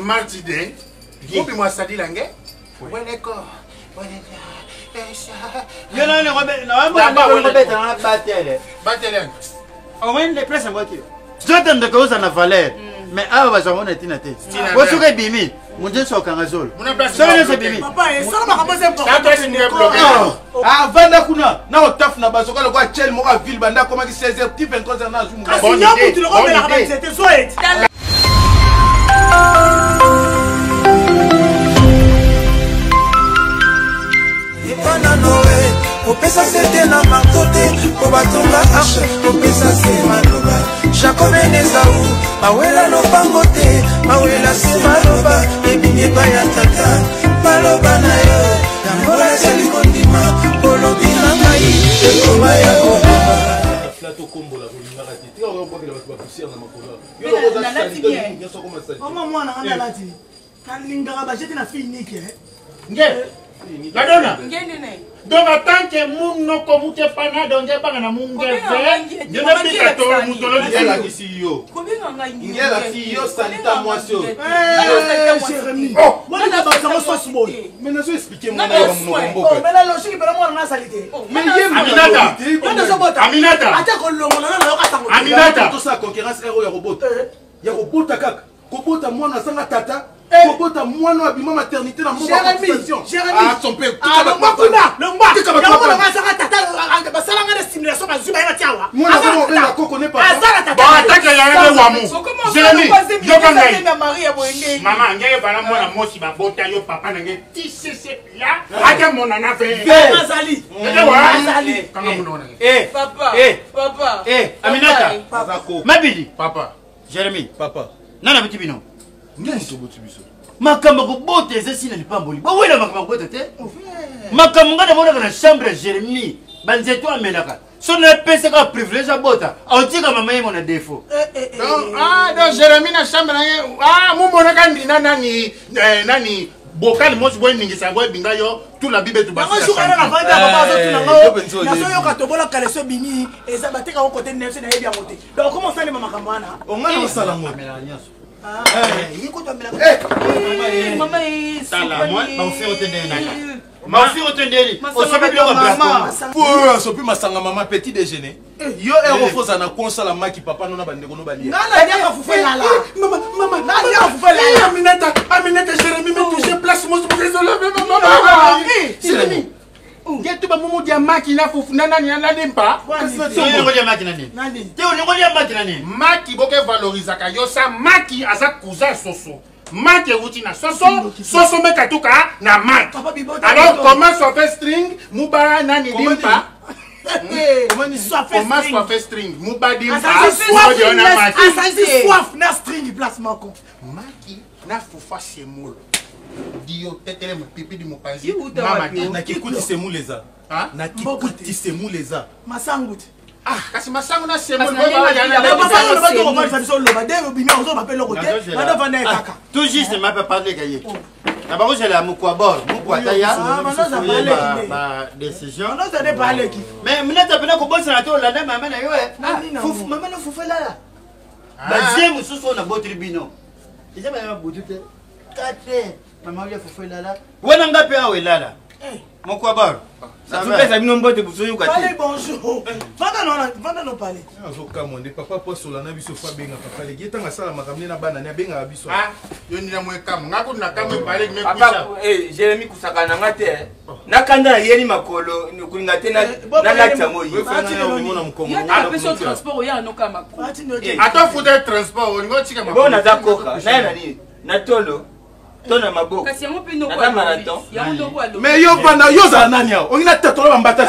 Martide. Vous moi ça dit langue. Ouais d'accord. Yo non Robert, non Batele. au moins les places en voiture. J'entends de cause en a valeur. Mais ah va jamais être inaté. Vous serez bimi. Mon Dieu soit kanazol. Ça veut dire bimi. Papa, ça va pas ah vanda kuna na otaf na bazoka le kwa chel mo ka ville banda comment qui 16h type 23h na zoom. Kasi nyamu tu le remets la capacité soit. Opesa sete na makote obatonga ashe opesa se maloba Jacob Nezau mawela no pangote mawela se maloba ebinye ba ya tata maloba na yo yangola seli kondima polobi na mai ekoma ya koba plateau combo la bolinga rati tu vas voir que la va pousser na makola yo yo la lati bien yo so comment ça comment moi na lati kan lingara ba jeti na fille nike La donna. Ngene. Donc tant que moun no komuke pana donc banga na munge ve. Je ne peux pas to mutolo il y a la CEO. Il y a la CEO Salita Moisio. Jérémy. Oh, moi na ba ça sauce boy. Mais na so expliquer moi na mon combo. Oh, mais la logique para moi na salité. Mais Aminata. Aminata. Ata ko longo na yo ka tango. Aminata. Tout ça concurrence héros ya robot. Ya robot kaka. Kobota moi na sanga tata. Kobota moi no abima maternité na mon compensation. Jérémy. Ah son père. Ah le mbakuna. Le mbak. Ya ko na sanga tata ba sala ngana stimulation ba zuba ina tiawa. Moi na ko na ko connaît pas. Azara tata. Bon attaque ya ngene wamu. Jérémy. Yo kangai. Na Maria boenge. Maman ngeye bana mwana mosi ba bota yo papa nange tisese là. Aka mona na fe. Azali. Azali. Kanga mona. Papa. Papa. Aminata. Mabidi. Papa. Jérémy. Papa. Nana biti bino. Nani to botu biso. Makambo ko bote zesi na lipamboli. Ba wela makambo bote te. Makambo ngada bona na chambre Jérémy. Banzeto amenaka. Son na pese ka privilège a bota. Autika mama yemo na défaut. Donc Jérémy na chambre na mu mona kandi nani Bokal mos boy ningi sa boy binga yo tout la bible tout ba. Nga sukana na vanda papa zo tunanga. Na so yo katobola kale so bini eza bateka ko côté neuf na yebi amote. Donc comment ça les mama kambana? On nga na sala ngo. Ah, yiko to mela. Maman Sala moi ba faire otende naka. Ma fille otende. O sabe bilo ba. Pour so pi masanga mama petit déjeuner. Yo ero foza na konsala maki papa no na bandeko no balia. Nana dia ka fufe lala. Maman, nana dia ka fufe lala. Aminata Jérémy me toucher place moi désolé maman. Jérémy. Getu ba mumu dia maki na fufu nana ni na limpa. Yo ngo dia maki nani? Nani? Te ngo dia maki nani? Maki boke valoriser ka yo sa maki aza cousin soso. Maki wuti na soso, soso meka tuka na maki. Alors comment ça fait string muba nani limpa? Comment ça fait string muba limpa? Soif na string place mako. Maki na fufa semolo. Dio tetele pipi di mopanzi. Mama na kikuti semu leza. Na kikuti semu leza. Masanguti. Ah, kasi masangu na semolo. Tout juste m'a pas parlé gaye. D'abord j'ai la mukwa bord, mukwa taya. Ba décision. Non, ça n'est pas l'équipe. Mais minata pena ko bossa na to la maman na yo Fufu maman na fufu la. Ba zemu susu na bo tribunal. Ija ba budute. 4 maman ya fufu la. Wana ngapi awe la. Mukwa bord. Ça fait ça bino mbote buso yo kati. Allez bonjour. Vanda no parler. Azoka monde papa po sola na biso fa benga papa le geta ngasala makamne na bana na benga biso. Ah, yo ndina mwe kam. Ngako na kam parler me kusa. Jérémy kusaka na ngate. Na kanda na yeni makolo kulinga te na lata moyi. Ya peso transport ya no kama. Ato fude transport ngo chika makolo. Bona zakoka. Na nani? Na tolo. Tona maboko. Kasi yango pe no kwa marathon. Mais yo bana yo za nani ya? Ongina tatola bambata.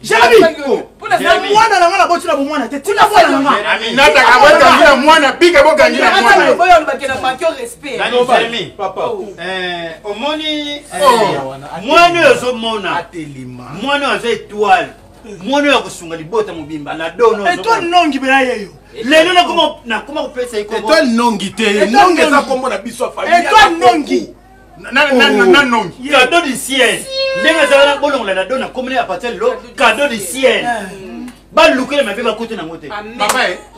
Jérémy. Pona na mwana na ngala botula bo mwana te. Tina mwana nga. Aminata ka bota ngira mwana bika bo kangira mwana. Boyo mbakela manquer respect. Jérémy. Papa. Omoni mwana yozo mona. Atelima. Mwana yozo étoile. Mwana yo kusunga libota mubimba na dono. Étoile nongi bela yeyo. Lelo na kuma kupesa iko. Étoile nongi te. Nongi za kombo na biso famille. Étoile nongi. Na nongi. Cadeau du ciel. Ndenga za na bolongola na dona komune à partir lo cadeau du ciel. balukele mabe bakote nango te.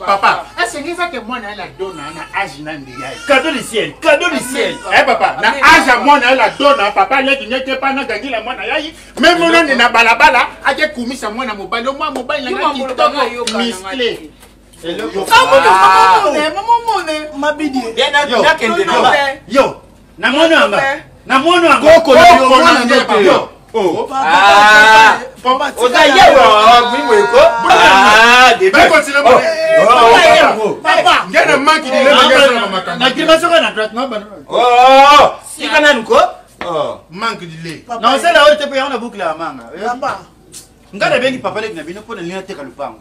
Papa, asengeza ke mwana la dona na âge na ndiaye. Cadeau du ciel, cadeau du ciel. Papa, na âge à mwana la dona papa nyeki nyeki pa na gangila mwana yayi. Même mwana na balabala ake kumisa mwana mobali, mwa mobali na kitoko misclé. Yo, na mwana anga. Na mwana anga. Koko na yo mwana ndote yo. Oza yewa mwimweko. Debe continue papa, ngena manki de lait na grimace na droite na bana. Sikana nuko? Manque de lait. Na sala ote pe yana boucle ya manga. Papa. Ngana bengi papa leki na bino pona lina te kalupango.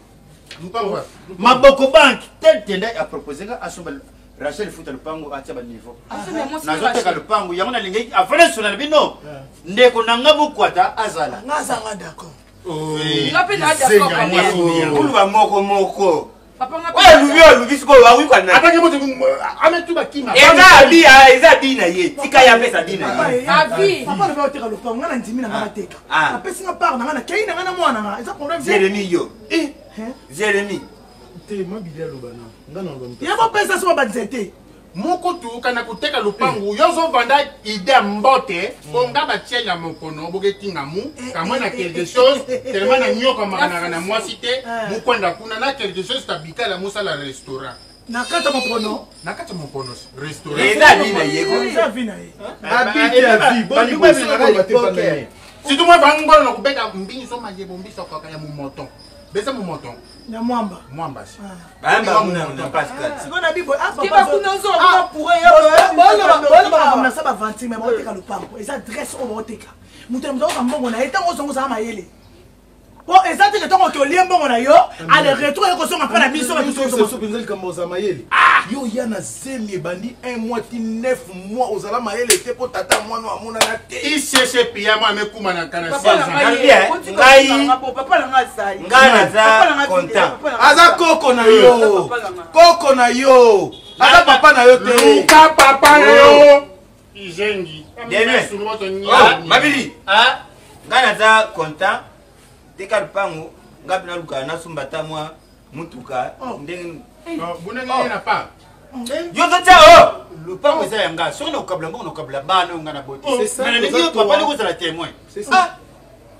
Maboko bank tel tende a proposer nga asomba Rachel futa lupango atia ba niveau. Na zote kalupango yango na lingi afale sona bino. Ndeko na ngabu kwata azala. Ngazanga d'accord. Ngapi na d'accord. Kuluba moko. Papa ngapi. Wewe lubisiko wa wiko na. Atake moto ametuba kima. Eza dina ye. Tika ya pesa dina ye. Avi. Papa le baoteka le pang ngana ndimi na ngana teka. Apesi nga par na ngana kei na ngana mwana nga. Eza problème. Jérémy yo. Jérémy. Te mabili alobana. Ngana ngomte. Yabo pesa so ba nzete. Moko tu kana kuteka lupangu yozo vanda ide mbote onga batia ya mokono bogetinga mu kamwe na quelque chose tellement na nyoka makana na mwasi te mukwenda kuna na quelque chose tabika la musala restaurant Nakata mokono. nakata mokono restaurant Eza dina ye ko. Eza vina ye. Abite ya vie, boni bosi na bate pandani. si tu moi bangolo na kubeka mbingi so maje bombisa kwa ya mumoton besa mumoton Na mwamba. mwamba si Bamba muna Pascal. Sikona bibo apa. Kiba kuna nzo kwa pour Bolo sa ba 20 mais baoteka le pang. Eza dresse o baoteka. Mutu na mzongo mbongo na etango zongo za mayele. Po eza te tongo to liembongo na yo, ale retour ko songa pa na biso ba biso. So pinzali kamboza mayele. Yo ya na zemi bandi 1 mois ti 9 mois ozala mayele te po tata mwana wa mona na te. ichese pia moi mekuma na kana Papa na papa na ngasai. Ngana za content. Aza koko na yo. Koko na yo. Aza papa na yo te. luka papa yo ijengi Deme. Mabili. Ngana za content. Tika lupango ngapi na luka na sumbata mwa mutuka ndenge bunenge na pa yo tata lupango eza yanga soki na okabla mbongo na okabla bana ngana boti na ndenge papa ni kozala témoin C'est ça.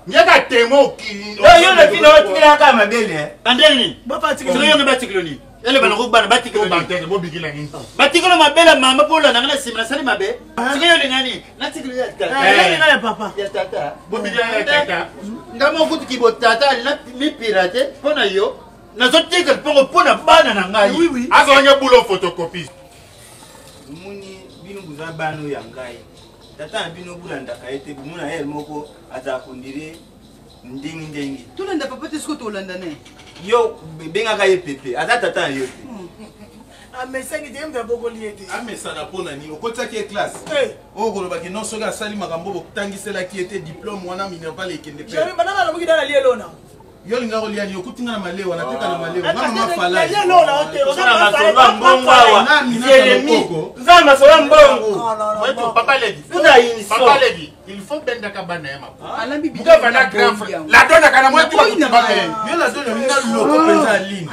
nyaka temo okili yo na fina otikila kaka mabele Bandeni. Ba pati Solo yo ngebatikilo ni. Ele bana ko bana batikilo ni. bantene bobikila nini Batikilo mabela mama pola na ngana simna sali mabe. Sike yo lingani. Na tikilo ya tata. Eh, ngana papa. Ya tata. bobikila ya tata Ngamo kuti kibo tata na mi pirate pona yo. Na zotika pongo pona bana na ngai. Oui oui. azonge bulo photocopie muni bino buza bano ya ngai tata bino bulandaka ete bumuna ye moko azakundire ndingi Tulanda papa te sko tolanda ne. yo bengaka ye pepe aza tata yo te Amesengi te mbe boko liete. Amesana pona ni okotaki classe. Eh. Okolobaki non soki asali makambo botangiselaki ete diplôme wana minerval ekende pe. Jami banana lomuki dala lielo na. Yo linga kolia ni okutinga na malewa nateka na malewa ngana mafala. Lielo na ote. Zama sola mbongo awa Nani na Jérémy Koko? Zama sola mbongo wetu papa lady Kuna ini so papa lady il faut benda kabana ya mako Alambi bi. muka bana grand frère la dona kana mwetu bakutaba Yo la donne linga loko penza ligne.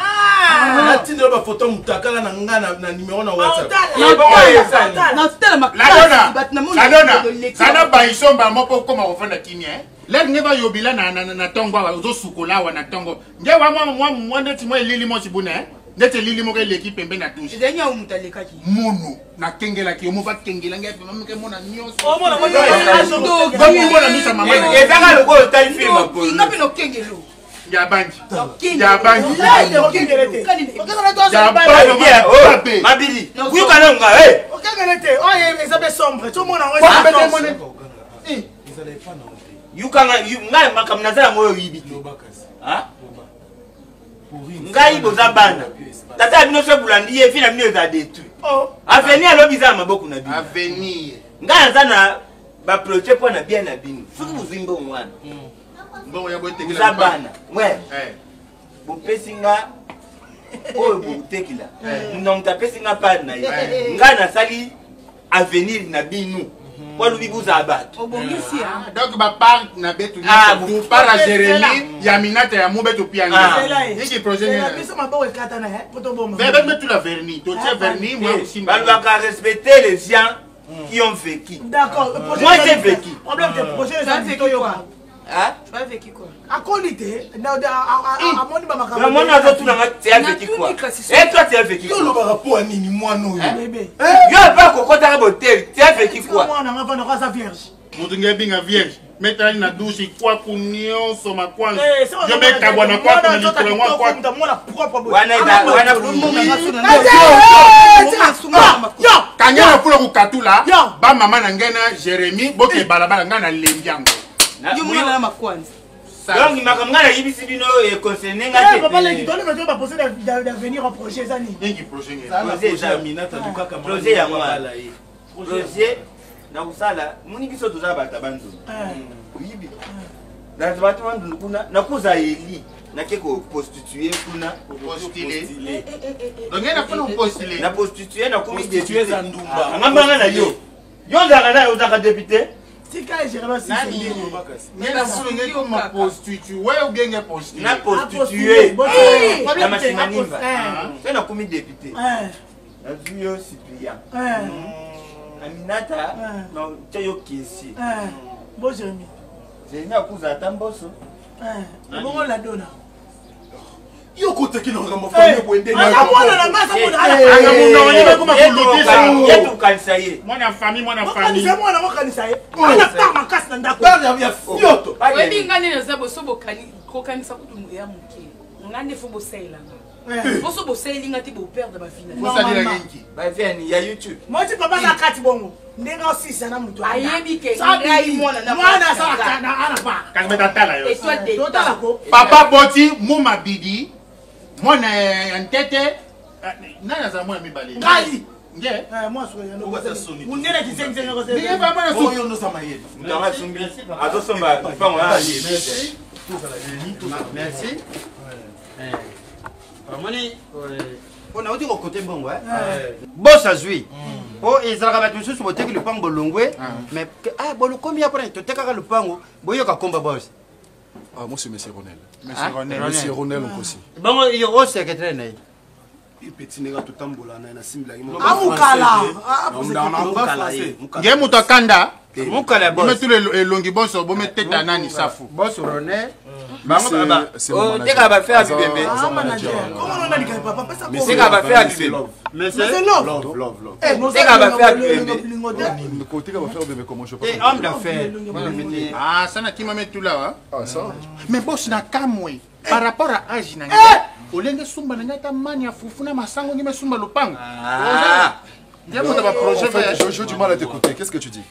Na tinde ba photo mutakala na ngana na numéro na WhatsApp. Na tela mak. la dona sana baisomba moko koma kofanda kimia let ngeba yobila na tongo wa zo sukola wa na tongo nge wa mwa ndeti mwa lili mo sibuna ndeti lili mo ke l'équipe pembe na touche Zenya umutale kaki. munu na kengela ki omo va kengela nge pe mamke mona nyoso Oh mona mona. gomi mona misa mama ezaka loko otali film apolo Ngapi no kengelo. ya banji Ya banji Okengelete. Okengelete to ya sa ba. banji mabili kuyuka na nga hey Okengelete. Oh ye ezabe sombre. To mona Eh. yukanga ngai makamna za moyo yibi ha ngai boza bana tata bino so bulandi ye fina bino za détruit avenir alobi za maboko na bino avenir ngai za na ba projet pour na bien na bino fuku buzimbo mwana mbongo ya bote za bana ouais eh bo pesinga oyo butekila non ta pesinga pa na ye ngai na sali avenir na bino po alobi buza bato obongisi donc bapart na betu nyonso par à Jérémie ya minata ya mu betu pia ngi projet biso maboko ekatana potoboma betu la vernis totie vernis moi aussi balobaka respecter les gens qui ont vécu. D'accord. Moi j'ai vécu. Problème de projet ça vécu quoi? Hein? Tu as vécu quoi? À qualité, à mon baba mais moi nazo tout nanga tu as vécu quoi? Et toi tu as vécu quoi? Yo le rapport à nini moi non. bébé. Yo pas kokota botel, tu as vécu quoi? Moi na ngava na sa vierge. Mutu ngebinga vierge. Metali na douche kwa kunyoso makwanza. Je meka bwana kwa kuna litolo mwa kwa mtamona propre boy. Wana yo kanyana pula kukatula ba mama na ngena Jérémie boke balabala ngana lembiango. Yo mwana na makwanza. Donc makamanga yibisi bino e concerné nga te. Papa les donne mais tu vas poser d'avenir au projet ça ni. Ngi projet ngi. Projet ya moi. Projet na usala muni biso toza bata bandu. Yibi. Na bata bandu kuna na kuza eli na keko prostituer kuna Postuler. Donc ngena funa postuler. na prostituer na komi Prostituer za ndumba. ngamba na yo. Yo zaka na uzaka député. Sika Jérémie si. Ngena funa ngi ko ma prostituer. Wewe ugenge postuler. Na prostituer. Na Na machimaniva. C'est na komi député. Na zuyo Cyprien. Aminata na chayo kisi. Bon Jérémie. C'est na kuza tamboso. Bon la donna. Yo koteki na ngamba fanya kwende na. Mwana na masa mwana Anga muno ni ba kuma kulutisa. Yetu kanisa ye. Mwana famille Kanisa mwana mo kanisa ye. Ana pa makasi na ndako. ya fioto. Webi ngane na zabo sobo kokanisa kutu ya muke. Ngane fo bosela. Boso boseli ngati bo perdre ba fina. Bosa dira ngi. Ba vient ya YouTube. Moi tu papa na kati bongo. Ndenga osisa na mutu. Ayebi ke ngai mwana na mwana sa kana ana pa. Kasmeta tala yo. Et toi de Totala ko. Papa boti muma bidi. Mwana ntete nana za mwana mibale. Ngali. Nge. Moi so ya no. Oza soni. Unene kisenze ngo se. Nge baba na Oyo no sama yeli. Ndanga sumbi. Azo somba pango ya. Merci. Ramoni on a dit au côté bon ouais. Boss a joué. Oh et ça va tout sur le pango longwe mais bon combien après tu te ka le pango boyo ka komba boss. Ah moi c'est monsieur Ronel. Monsieur Ronel aussi. Bon il au secrétaire né. Et petit nègre tout tambola na simla imo. Amukala. Nge muto kanda. Mukala boss. Metu le longi boso bo meteta nani safu. Boss Ronel. C'est mon T'es capable de faire du bébé. Comment on a dit papa ça. Mais c'est capable de faire du bébé. Mais c'est love. Eh c'est capable de faire du bébé. Le côté va faire bébé comment je peux. et homme d'affaires. Ah ça na kima metu là. Ah ça. Mais boss na kamwe par rapport à âge na ngai. Olenge sumba na ngata mani ya fufuna masango ngime sumba lupango. Ah. Nge muto ba projet J'ai du mal à t'écouter. Qu'est-ce que tu dis?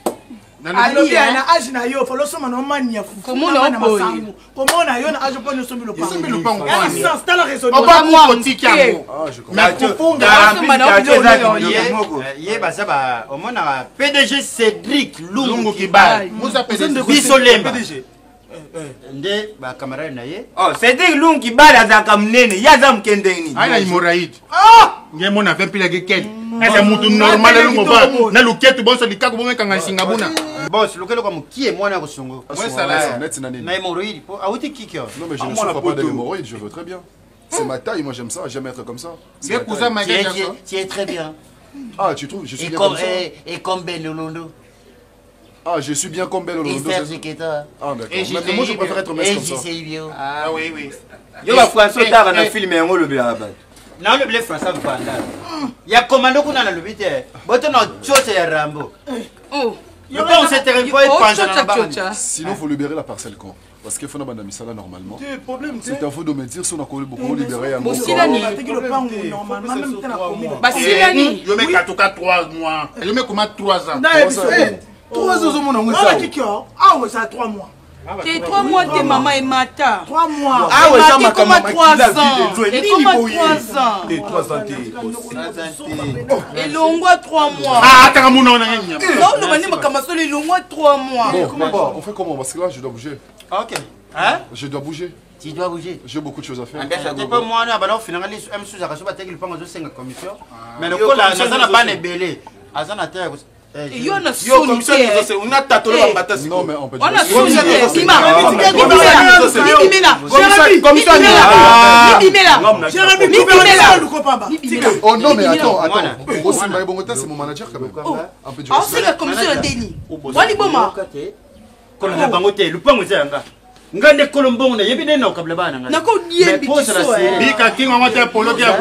alobi na age na yo falo soma na mani ya fufu Comment on masango comment na yo na age po no sombi lo Isumbi lupango. ya sens tala raisonnement Oba mu kotiki yango. Ah je comprends. Mais kufunga Ye basa ba omona PDG Cédric Lungu Lungu Kibali. Musa PDG. Biso lemba. PDG. Nde ba camarade na ye. Oh, c'était Lungu Kibali azaka mnene, yaza mkendeni. Aina hemorrhoïde. Nge mona vepi la geken. Esa mutu normal lungo ba na luketu bonso likako bomeka ngashinga buna. Boss lokelo kwa mukie mwana ko songo. Ouais ça là. Net c'est nani. Na hémorroïde po awuti kikyo. Non mais je ne souffre pas d'hémorroïdes, je veux très bien. C'est ma taille, moi j'aime ça, j'aime être comme ça. Nge kuza magenda so. Tu es très bien. Ah, tu trouves, je suis bien comme ça. Et comme Ben Lolondo. Ah, je suis bien comme Belle Et Olondo. Serge Keta. Ah d'accord. Mais moi je préfère être mince Et comme ça. JC Ibio. Ah oui oui. Yo ba François tara na film yango le bla ba. Na le blé français vous panda. Ya commando kuna na lobite. Boto na choche ya Rambo. Oh. Yo pas on s'est terrible pas penser na ba. Sinon, il faut libérer la parcelle quand. Parce qu'il faut n'a pas d'amisala normalement. le problème C'est un faux de me dire si on a beaucoup libéré un Bon, mot. si la nuit. normalement même tena komi Basilani. Yo me katuka 3 mois. Yo me kuma 3 ans. na ebiso 3 ans, mon on a kikyo ah ouais ça 3 mois T'es 3 mois de maman et mata. 3 mois Ah ouais, ça m'a Comme à 3 ans. Et comme à 3 ans. Et 3 ans, Et longwa 3 mois. Ah ataka muna na ngenya. Non, non, mais comme ça, les longwa 3 mois. Bon, on fait comment? Parce que là, je dois bouger. OK. Hein? Je dois bouger. Tu dois bouger. J'ai beaucoup de choses à faire. C'est pas moi na bana finalement M sous akaso ba teki le pango zo senga commission. Mais le kola azana bana belé. Azana terre. Et yo na Yo, comme ça, on a tatoué la bataille. Non, mais on peut On a dire. sonné. Oh non, mais attends. Aussi, Maïbongota, c'est mon manager quand même. Un peu du On sait la commission de déni. Wali Boma. Comme la bangote, le pan aux anga. Ngande Colombo, na yebi na okabla bana ngana. Nako die biso. Bika kinga mata polo dia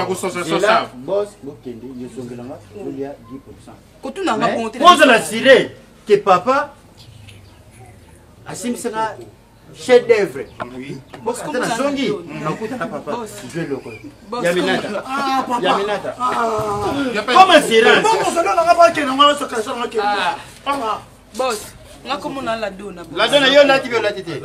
ku sosa. Boss, bokende, yesongelanga, il y a 10%. Kotuna nga bonté. Pose la siré que papa asimsanga chef d'œuvre. Oui. Boss comme ça songi. Nakuta na papa. Je le connais. Yaminata. Ah papa. Yaminata. Comment c'est? Bon, ça n'a pas que nous ça casse là que. Papa. Boss. Nga komona la dona. La dona yo lati bio latité.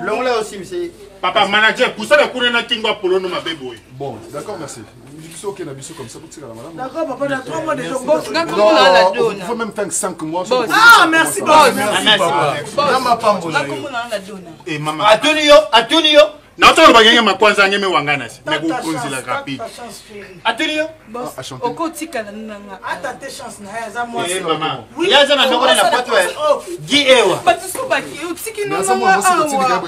Longla aussi monsieur. Papa manager pour ça le courir na kinga polo no mabebo. Bon, d'accord, merci. Biso ok na biso comme ça pour tirer la madame. D'accord papa, il y a 3 mois déjà. Boss, nga komona la dona. Il faut même faire 5 mois. Ah, merci boss. Merci papa. Nga komona la dona. Et maman. Atunio. Na to ba ngenge makwanza ngeme wangana si. Na ku konzila rapide. Atunio. Boss, okotika na nanga. Ata tes chance na ya za moi. Eh maman. Yaza na ndoko na poto Gi ewa. Batiso baki utiki no Mais ça, moi,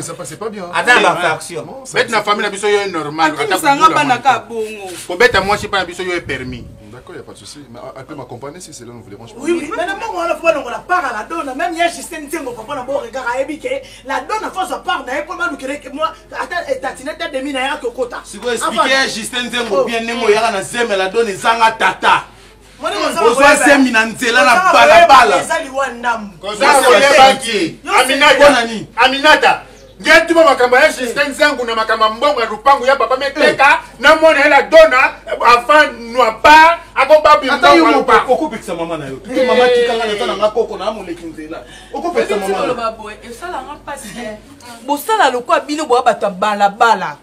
ça passait pas bien. Attends la fraction. Bet na famille na biso yo normal. Atisanga bana ka bongo. Ko beta moi si pa na biso yo permis. D'accord, il n'y a pas de souci. Mais elle peut m'accompagner si c'est là, ne vous dérange pas. Oui, mais on a fait la part à la donne. Même il y a Justin Tiengo, papa, on a beau regard à Ebike. La donne a fait sa part d'un épaule, nous moi, attends, tatinette de mina que quota. Si vous expliquez Justin Tiengo bien, Nemo Yara na Zem, la donne Zanga Tata. Ozoa Zem na Nzela na balabala. Aminata. Ngai tuma makamba ya Justin zangu na makamba mbongo ya rupangu ya papa meteka na mona la dona afin noir pas ako babi mbongo pa okupikisa mama na yo mama tikanga na tana ngakoko na amoleki nzela okupikisa mama lo baboy et ça la rend pas bo sala lo kwa bino bo bato bala bala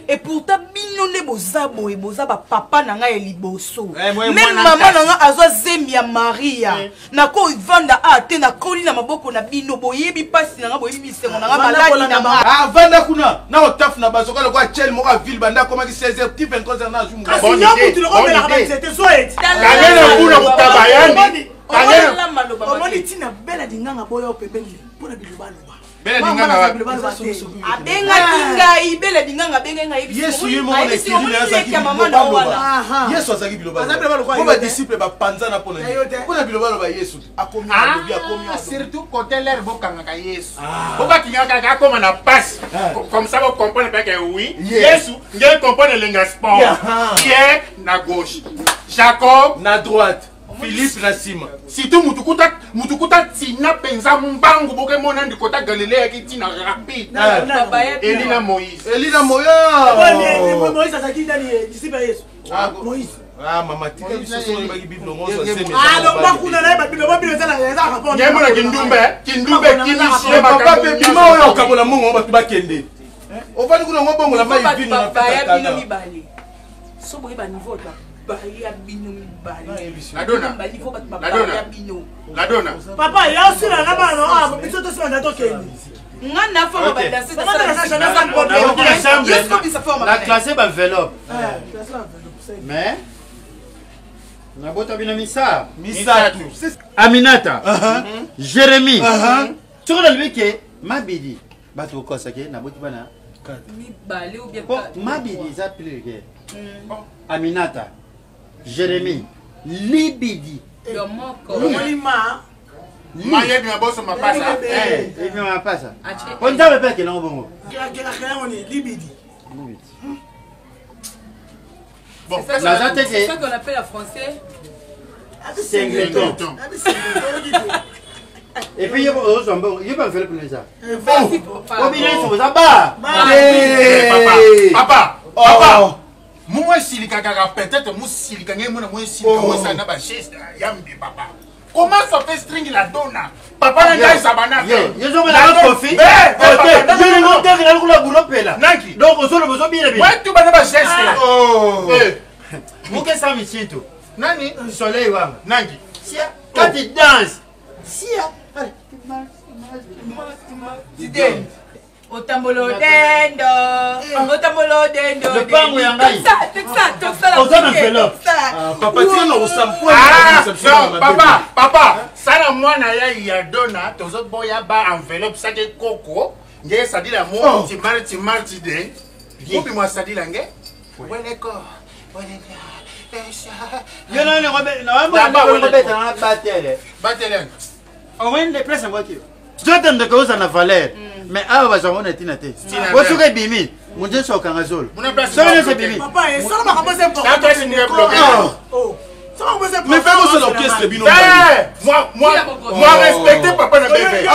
et pourtant bino ne bozabo et bozaba papa na nga eliboso même maman na nga azwa zembi ya Maria na ko vanda ate na koli na maboko na bino boyebi pasi na nga boyebi bisengo na nga malaki na ma vanda kuna na otaf na bazoka lo kwa chel mo ka ville banda koma ki 16h type 23h na jumu bon idée tu le remets la rabais c'était soit kangena kuna kutabayani kangena maloba omoni tina bela dinganga boyo pembeni pona bilubalo bela dinganga abenga dingai bela dinganga benga ngai Yesu yemo na kiri na zaki bilobalo Yesu azaki bilobalo ko ba disciple ba panzana pona pona bilobalo ba Yesu akomi na lobi akomi surtout côté l'air bokanga ka Yesu boka kingaka ka koma na passe comme ça vous comprenez pas que oui Yesu ngel comprendre lenga sport Pierre na gauche Jacob na droite Philippe na sima surtout mutukuta tina penza mbangu boke mona ndikota Galilée ki tina rapide Elina Moïse Moïse azaki ndani disciple Yesu Moïse mama tika biso so ba Bible ngoso sema donc bakuna na ba Bible za na rapport ngemo na kindumbe kinishie papa pe bima oyo kabola mongo ba bakende ovani kuna ngobongo la mai bino na peta bino mibale so boye ba niveau ba ya bino mibale la dona papa ya aussi la bana ah biso to sima ndato keni ngana forme ba danser la classe ba enveloppe mais na bota bina misa Aminata Jérémie tu regardes lui que Mabidi bato ko sake na boti bana mibale ou bien Mabidi ça plus que Aminata Jérémie Libidi Molima Maye bien bosso ma passa et bien ma passa on t'a pas que non bon Libidi bon c'est ça qu'on appelle en français singleton et puis il va faire pour ça oh bien ça va papa moi silika kaka peut-être moi silika ngemo na moi silika moi ça na ba geste yambi papa comment ça fait string la donna papa na ngai sabana ils ont la profit je ne monte rien la boulot pela donc on se le besoin bien bien ouais tu vas ba geste Muke sa michito. Nani? Soleil wanga. Nangi. Sia. Quand tu danses. Sia. Allez. Tu danses. Otambolo dendo. Otambolo dendo. Le pango yangai. Toxa. Aux enveloppes. Papa, tu as un sampo. Papa, ça la moi na ya dona, tozo boya ba enveloppe ça de coco. Nge ça dit la mo ti marti de. Obi moi ça dit la nge. Weleko. Yo non non Batele. On va une place en voiture. Je t'aime de cause en valeur. Mais ah va j'en ai tinaté. Vous souhaitez bimi. Mon Dieu soit kanazol. Ça c'est bimi. Papa, ça m'a commencé pour. Ça doit signer bloqué. Oh. Ça m'a commencé pour. Mais fais-moi ça l'orchestre bino. Moi respecter papa na bébé.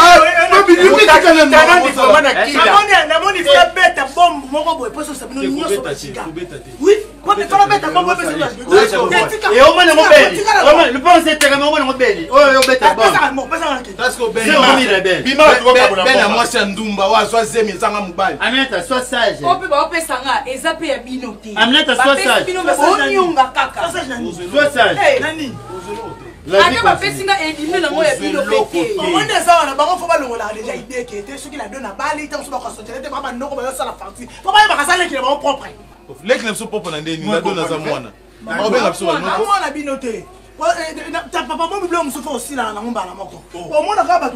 Ane bapesinga edime na moya bilo peke. Omone ça na bango faut ba longola déjà idée que était ce qu'il a donné na bali tant so ba sortir te papa ndoko ba ça la partie. Papa ba kasala ki ba propre. Les clés sont propres dans des nuits, la donne à Zamwana. On va absolument. Comment on a binoté? Ta papa mo biblo musufa aussi na ngomba na moko. O mona ka ba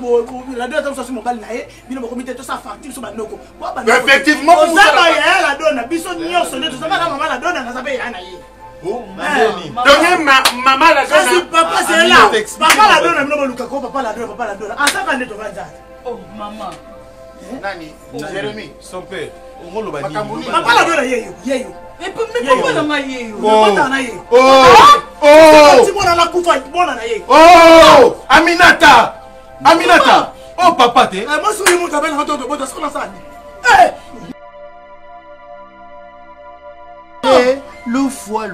la donne tant so sur mobile na ye, bino ba comité to ça facture so ba ndoko. Effectivement, on ça ba ya la donne, biso nyonso ne to ça ba maman la donne na ça ba ya na ye. Donc maman la donne. Papa c'est là. Papa la donne, non luka ko papa la donne. Ah ça va ne to va ça. Oh maman. Nani? Jérémy. Son père. On va le Papa la donne yeyo. Mais pourquoi on a yeyo? Oh, Aminata. Oh papa te. Moi je suis mon tabelle en de boda sur la salle. Le foie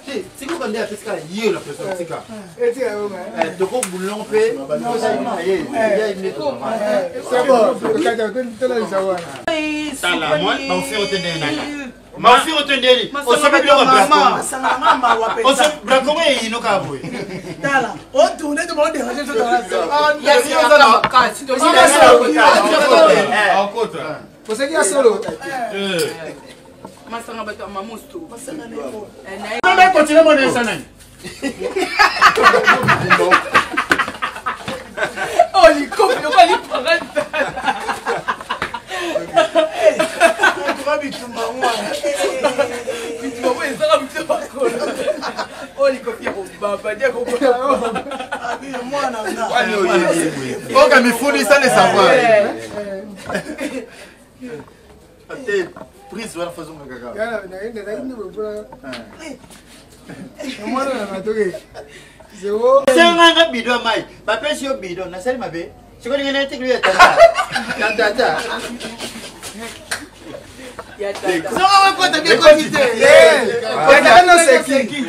qui c'est quoi qu'on dit à Pesca hier la personne c'est quoi boulon fait ma fille retendez on se met dans maman on se comment il nous caboué dala on tourne de monde déranger sur la salle ya si on a vacances to en côte Você que é solo. Masanga bato mamusto. Maman continue mon insana. Oh li copie, on va li prendre. Toi bitumba moi. Bitumba moi ça bitumba ko. Oh li copie ko baba dia ko. Abi moi na. Oh comme il faut lui ça les savoir. Até prise vai fazer caca. Cara, ainda vou para. Mano, na toque. Zero. Senga bidon mai. Ba pesi o bidon, na sel mabe. Chegou ninguém nem tem que tata. Tata. Ya tata. Só uma conta bien quantité. Tata não sei qui.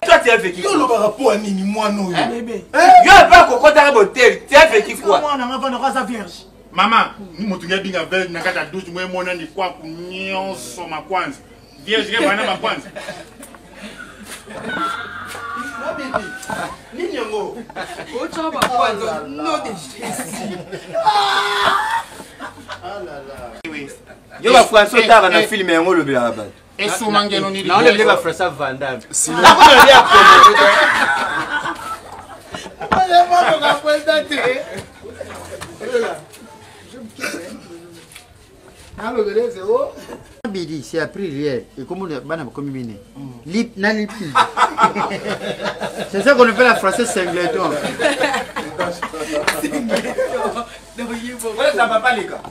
Toi tu as vécu Yo le rapport à nini moi non. Bébé. Yo pas kokota botel, tu as vécu quoi? Moi na ngava na sa vierge. Maman, mutu ngabinga vele nakata douche mwe mona ni kwa kunyonso makwanza. Vierge ke bana makwanza. Na bibi. Nini yango? O chaba kwanza no de Jésus. Ah là là. Yo ba François tara na film yango le bila ba. Esu mangeno ni. Na on le ba François Van Damme. Sinon Na ko le ya promo. Olha, mano, na coisa dele. Allô, beleza? Bidi, c'est appris hier. Et comment on a combiné? Lip, na lip. C'est ça qu'on appelle la française singleton. Singleton. Voilà, ça va pas les gars.